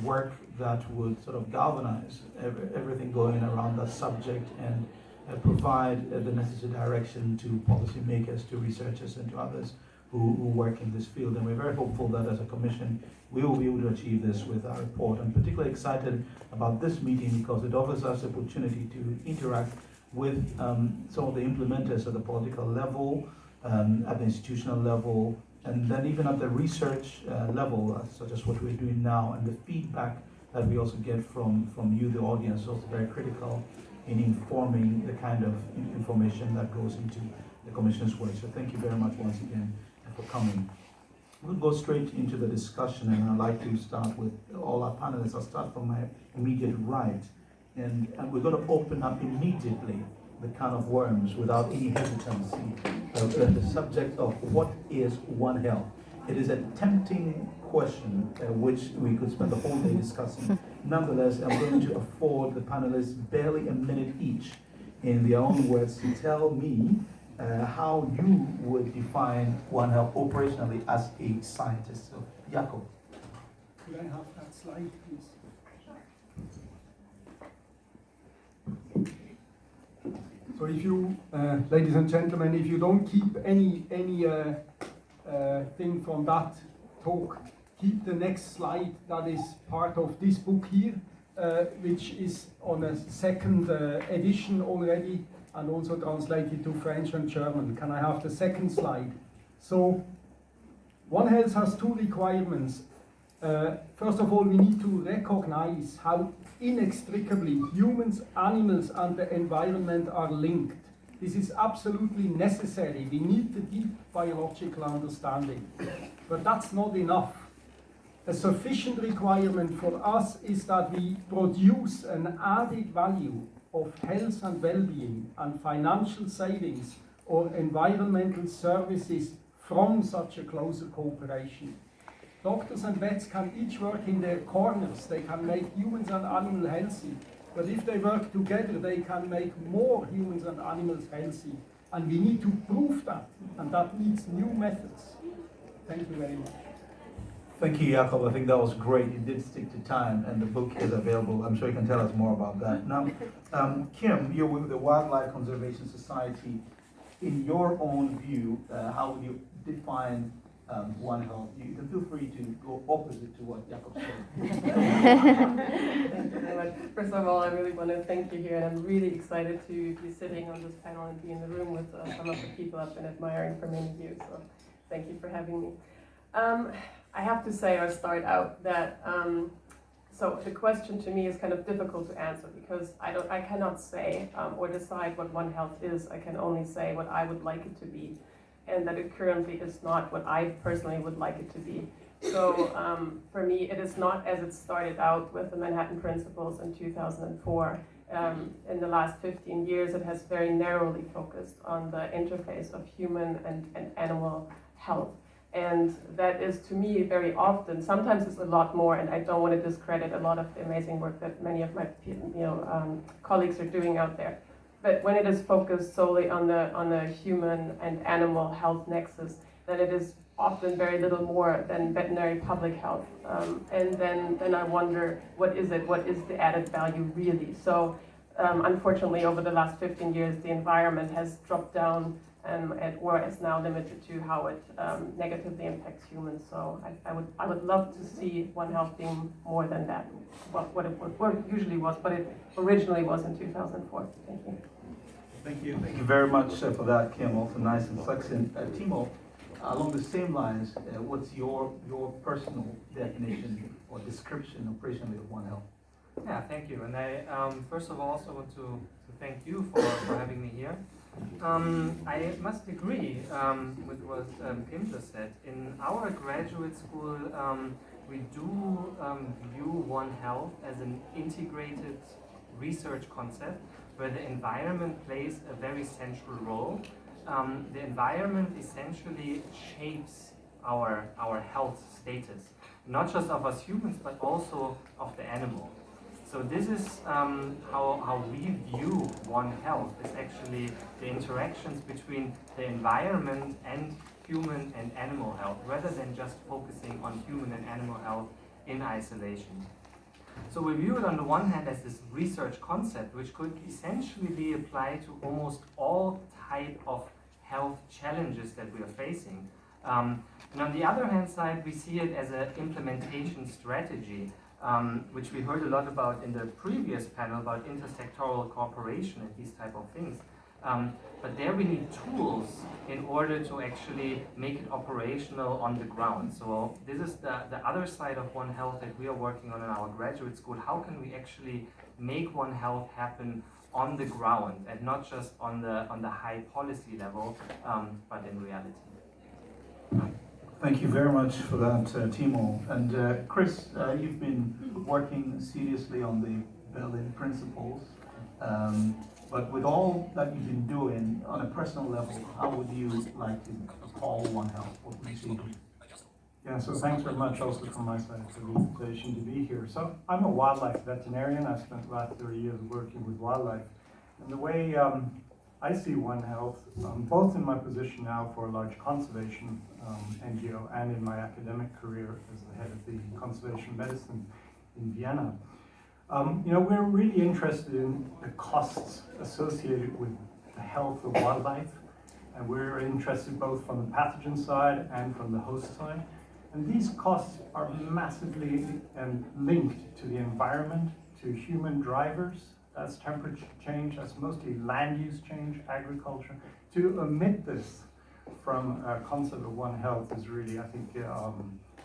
work that would sort of galvanize everything going around that subject and provide the necessary direction to policymakers, to researchers, and to others who work in this field. And we're very hopeful that as a commission, we will be able to achieve this with our report. I'm particularly excited about this meeting because it offers us the opportunity to interact with some of the implementers at the political level, at the institutional level, and then even at the research level, such as what we're doing now, and the feedback that we also get from you, the audience, is also very critical in informing the kind of information that goes into the Commission's work. So thank you very much once again for coming. We'll go straight into the discussion, and I'd like to start with all our panelists. I'll start from my immediate right, and we're going to open up immediately the can of worms without any hesitancy. The subject of what is One Health. It is a tempting question which we could spend the whole day discussing. Nonetheless, I'm going to afford the panelists barely a minute each in their own words to tell me how you would define One Health operationally as a scientist. So, Jakib. Could I have that slide, please? So if you, ladies and gentlemen, if you don't keep any thing from that talk, keep the next slide that is part of this book here, which is on a second edition already and also translated to French and German. Can I have the second slide? So One Health has two requirements. First of all, we need to recognize how inextricably humans, animals, and the environment are linked. This is absolutely necessary. We need the deep biological understanding. But that's not enough. A sufficient requirement for us is that we produce an added value of health and well-being and financial savings or environmental services from such a closer cooperation. Doctors and vets can each work in their corners. They can make humans and animals healthy. But if they work together, they can make more humans and animals healthy. And we need to prove that. And that needs new methods. Thank you very much. Thank you, Jakib. I think that was great. You did stick to time, and the book is available. I'm sure you can tell us more about that. Now, Kim, you're with the Wildlife Conservation Society. In your own view, how would you define One Health? You can feel free to go opposite to what Jakib said. Thank you very much. First of all, I really want to thank you here, and I'm really excited to be sitting on this panel and be in the room with some of the people I've been admiring for many years. So thank you for having me. I have to say, or start out, that so the question to me is kind of difficult to answer because I cannot say or decide what One Health is. I can only say what I would like it to be, and that it currently is not what I personally would like it to be. So for me, it is not as it started out with the Manhattan Principles in 2004. In the last 15 years, it has very narrowly focused on the interface of human and animal health. And that is, to me, very often, sometimes it's a lot more, and I don't want to discredit a lot of the amazing work that many of my colleagues are doing out there. But when it is focused solely on the human and animal health nexus, then it is often very little more than veterinary public health. And then I wonder, what is it? What is the added value really? So unfortunately, over the last 15 years, the environment has dropped down or is now limited to how it negatively impacts humans. So I would love to see One Health being more than that, what it usually was, but it originally was in 2004. Thank you. Thank you. Thank you very much for that, Kim. Also nice and flexing. Timo, along the same lines, what's your personal definition or description operationally of One Health? Yeah, thank you. And I first of all also want to thank you for having me here. I must agree with what Kim just said. In our graduate school, we do view One Health as an integrated research concept where the environment plays a very central role. The environment essentially shapes our health status, not just of us humans, but also of the animal. So this is how we view One Health, is actually the interactions between the environment and human and animal health, rather than just focusing on human and animal health in isolation. So we view it on the one hand as this research concept, which could essentially be applied to almost all type of health challenges that we are facing. And on the other hand side, we see it as an implementation strategy, which we heard a lot about in the previous panel about intersectoral cooperation and these type of things. But there we need tools in order to actually make it operational on the ground. So this is the other side of One Health that we are working on in our graduate school. How can we actually make One Health happen on the ground and not just on the high policy level, but in reality? Thank you very much for that, Timo. And Chris, you've been working seriously on the Berlin principles. But with all that you've been doing on a personal level, how would you like to call One Health? What would you see? Yeah, so thanks very much also from my side for the invitation to be here. So I'm a wildlife veterinarian. I've spent the last 30 years working with wildlife. And the way I see One Health, both in my position now for a large conservation NGO and in my academic career as the head of the conservation medicine in Vienna, we're really interested in the costs associated with the health of wildlife, and we're interested both from the pathogen side and from the host side. And these costs are massively linked to the environment, to human drivers. That's temperature change, that's mostly land use change, agriculture. To omit this from a concept of One Health is really, I think,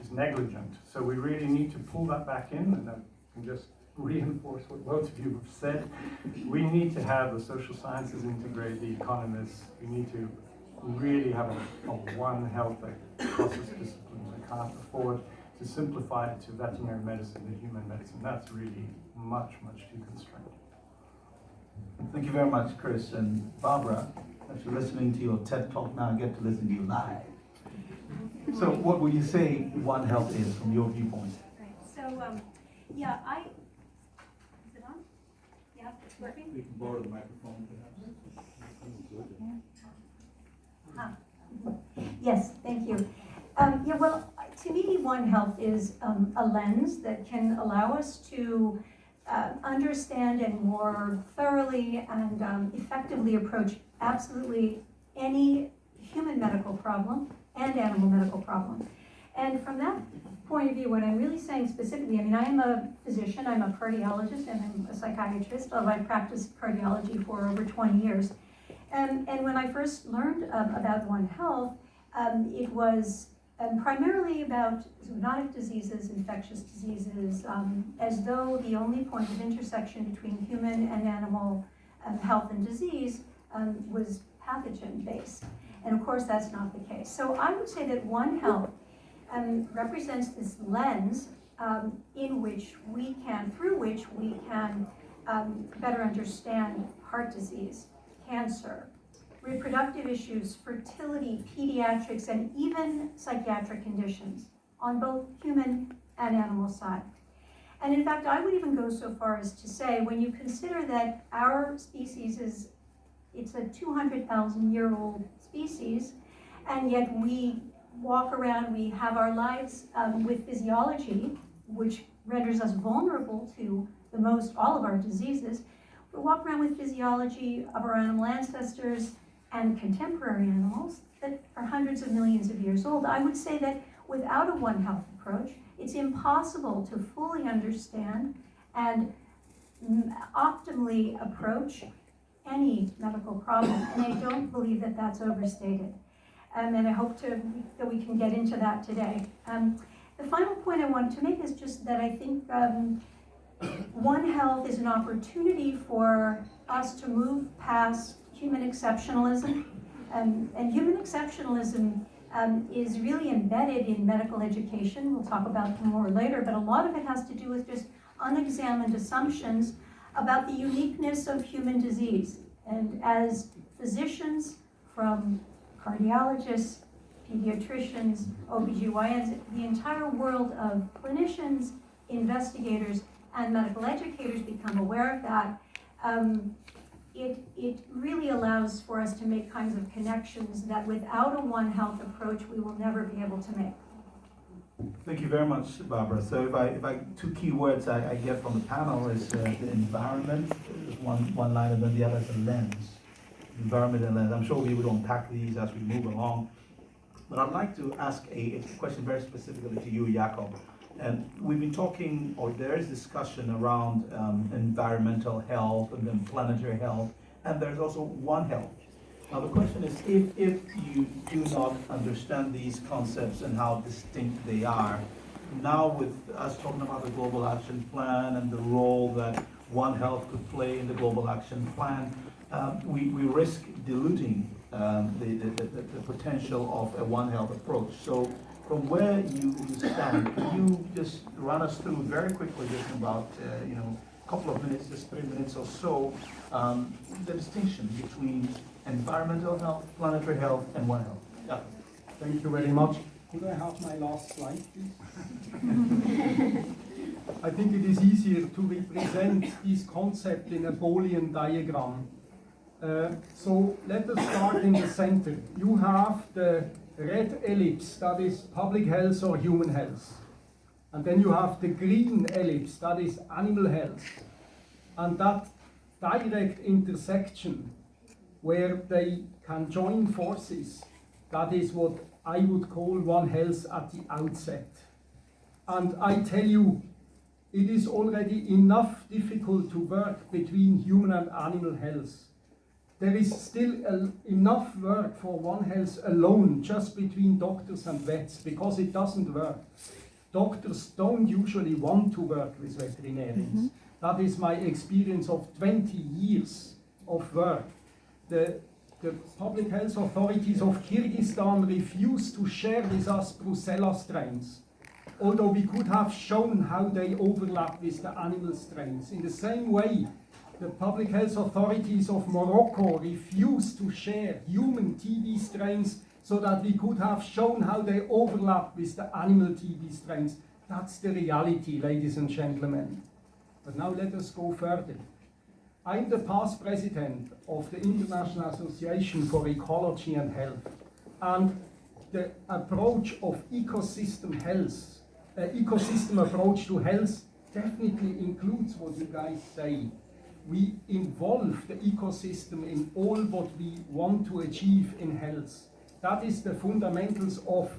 is negligent. So we really need to pull that back in, and I can just reinforce what both of you have said. We need to have the social sciences integrate the economists. We need to really have a One Health that crosses disciplines. We can't afford to simplify it to veterinary medicine and human medicine. That's really much, much too constrained. Thank you very much, Chris. And Barbara, after listening to your TED Talk now, I get to listen to you live. So what would you say One Health is from your viewpoint? Right. So, is it on? Yeah, it's working? We can borrow the microphone, perhaps. Yes, thank you. To me, One Health is a lens that can allow us to understand and more thoroughly and effectively approach absolutely any human medical problem and animal medical problem. And from that point of view, what I'm really saying specifically, I mean, I am a physician, I'm a cardiologist, and I'm a psychiatrist, although I practiced cardiology for over 20 years. And when I first learned about One Health, it was primarily about zoonotic diseases, infectious diseases, as though the only point of intersection between human and animal health and disease was pathogen-based. And of course, that's not the case. So I would say that One Health represents this lens through which we can better understand heart disease, cancer, reproductive issues, fertility, pediatrics, and even psychiatric conditions on both human and animal side. And in fact, I would even go so far as to say, when you consider that our species it's a 200,000-year-old species, and yet we walk around, we have our lives with physiology, which renders us vulnerable to all of our diseases. We walk around with physiology of our animal ancestors and contemporary animals that are hundreds of millions of years old. I would say that without a One Health approach, it's impossible to fully understand and optimally approach any medical problem, and I don't believe that that's overstated. And I hope that we can get into that today. The final point I wanted to make is just that I think One Health is an opportunity for us to move past human exceptionalism. And human exceptionalism is really embedded in medical education. We'll talk about them more later, but a lot of it has to do with just unexamined assumptions about the uniqueness of human disease. And as physicians, from cardiologists, pediatricians, OBGYNs, the entire world of clinicians, investigators, and medical educators become aware of that, it really allows for us to make kinds of connections that without a One Health approach, we will never be able to make. Thank you very much, Barbara. So if I two key words I get from the panel is the environment, is one line, and then the other is a lens. Environment and lens. I'm sure we will unpack these as we move along. But I'd like to ask a question very specifically to you, Jakib. And we've been talking, or there is discussion around environmental health and then planetary health, and there's also One Health. Now the question is, if you do not understand these concepts and how distinct they are, now with us talking about the Global Action Plan and the role that One Health could play in the Global Action Plan, we risk diluting the potential of a One Health approach. So from where you stand, can you just run us through very quickly, just about a couple of minutes, just 3 minutes or so, the distinction between environmental health, planetary health, and One Health? Yeah. Thank you very much. Could I have my last slide, please? I think it is easier to represent this concept in a Boolean diagram. So let us start in the center. You have the red ellipse, that is public health or human health. And then you have the green ellipse, that is animal health. And that direct intersection where they can join forces, that is what I would call One Health at the outset. And I tell you, it is already enough difficult to work between human and animal health. There is still enough work for One Health alone, just between doctors and vets, because it doesn't work. Doctors don't usually want to work with veterinarians. That is my experience of 20 years of work. The public health authorities of Kyrgyzstan refused to share with us Brucella strains, although we could have shown how they overlap with the animal strains. In the same way, the public health authorities of Morocco refused to share human TB strains so that we could have shown how they overlap with the animal TB strains. That's the reality, ladies and gentlemen. But now let us go further. I'm the past president of the International Association for Ecology and Health. And the approach of ecosystem health, ecosystem approach to health definitely includes what you guys say. We involve the ecosystem in all what we want to achieve in health. That is the fundamentals of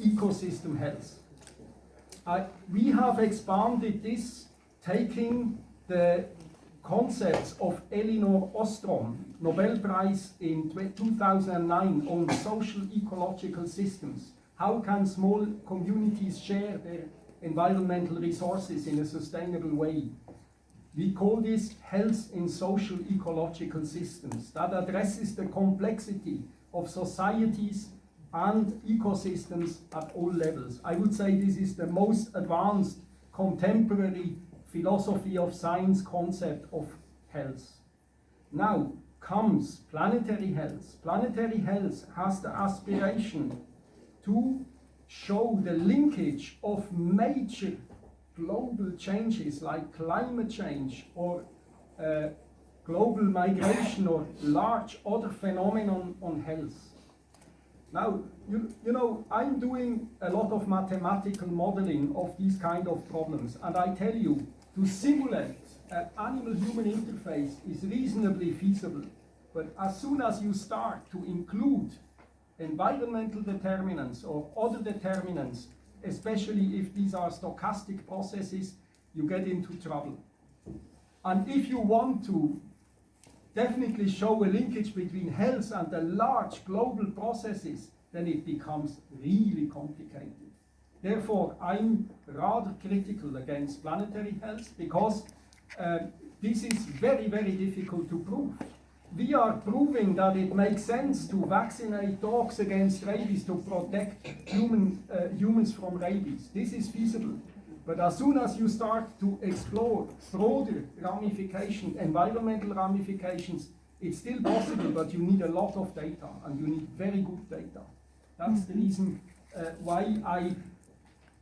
ecosystem health. We have expanded this, taking the concepts of Elinor Ostrom, Nobel Prize in 2009 on social ecological systems. How can small communities share their environmental resources in a sustainable way? We call this health in social ecological systems. That addresses the complexity of societies and ecosystems at all levels. I would say this is the most advanced contemporary philosophy of science concept of health. Now comes planetary health. Planetary health has the aspiration to show the linkage of major global changes like climate change or global migration or large other phenomenon on health. Now, you know, I'm doing a lot of mathematical modeling of these kind of problems, and I tell you, to simulate an animal-human interface is reasonably feasible. But as soon as you start to include environmental determinants or other determinants, especially if these are stochastic processes, you get into trouble. And if you want to definitely show a linkage between health and the large global processes, then it becomes really complicated. Therefore, I'm rather critical against planetary health because this is very, very difficult to prove. We are proving that it makes sense to vaccinate dogs against rabies to protect humans from rabies. This is feasible. But as soon as you start to explore broader ramifications, environmental ramifications, it's still possible, but you need a lot of data, and you need very good data. That's the reason why I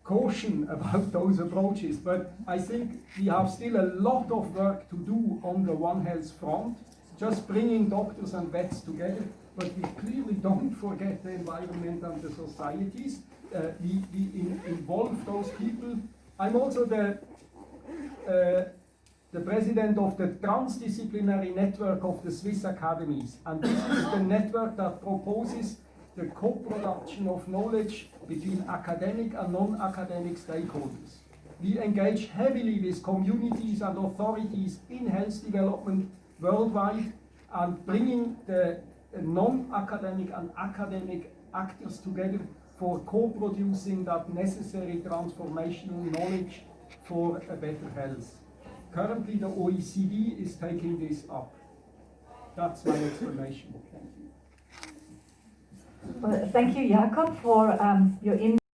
caution about those approaches. But I think we have still a lot of work to do on the One Health front, just bringing doctors and vets together. But we clearly don't forget the environment and the societies. we involve those people. I'm also the president of the transdisciplinary network of the Swiss academies, and this is the network that proposes the co-production of knowledge between academic and non-academic stakeholders. We engage heavily with communities and authorities in health development worldwide and bringing the non-academic and academic actors together for co-producing that necessary transformational knowledge for a better health. Currently, the OECD is taking this up. That's my explanation. Thank you. Well, thank you, Jakob, for your